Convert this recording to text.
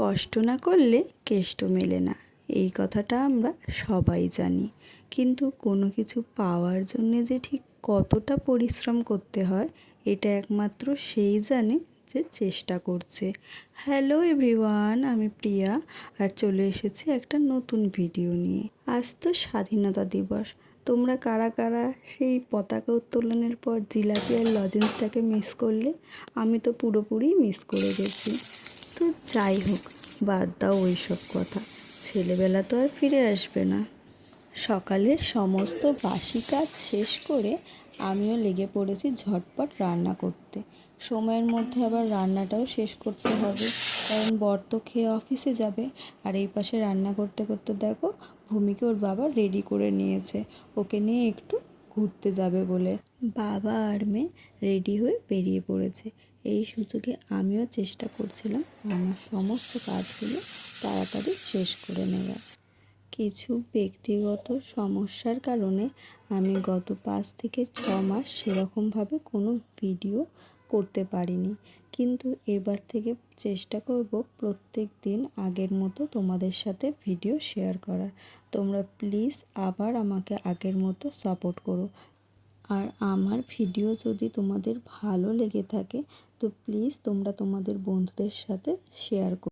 কষ্ট না করলে কেষ্ট মেলে না, এই কথাটা আমরা সবাই জানি। কিন্তু কোনো কিছু পাওয়ার জন্যে যে ঠিক কতটা পরিশ্রম করতে হয় এটা একমাত্র সেই জানে যে চেষ্টা করছে। হ্যালো এভরিওয়ান, আমি প্রিয়া আর চলে এসেছি একটা নতুন ভিডিও নিয়ে। আজ তো স্বাধীনতা দিবস। তোমরা কারা কারা সেই পতাকা উত্তোলনের পর জিলাপি আর লজেন্সটাকে মিস করলে? আমি তো পুরোপুরি মিস করে গেছি। তো যাই হোক, বাদ দাও ওই সব কথা, ছেলেবেলা তো আর ফিরে আসবে না। সকালের সমস্ত বাসি কাজ শেষ করে আমিও লেগে পড়েছি ঝটপট রান্না করতে। সময়ের মধ্যে আবার রান্নাটাও শেষ করতে হবে, কারণ বর তো খেয়ে অফিসে যাবে। আর এই পাশে রান্না করতে করতে দেখো ভূমিকে ওর বাবা রেডি করে নিয়েছে, ওকে নিয়ে একটু ঘুরতে যাবে বলে। বাবা আর মেয়ে রেডি হয়ে বেরিয়ে পড়েছে। এই সুযোগে আমিও চেষ্টা করছিলাম আমার সমস্ত কাজগুলো তাড়াতাড়ি শেষ করে নেওয়ার। কিছু ব্যক্তিগত সমস্যার কারণে আমি গত 5 থেকে 6 মাস সেরকমভাবে কোনো ভিডিও করতে পারিনি, কিন্তু এবার থেকে চেষ্টা করব প্রত্যেক দিন আগের মতো তোমাদের সাথে ভিডিও শেয়ার করার। তোমরা প্লিজ আবার আমাকে আগের মতো সাপোর্ট করো। আর আমার ভিডিও যদি তোমাদের ভালো লেগে থাকে তো প্লিজ তোমরা তোমাদের বন্ধুদের সাথে শেয়ার করো।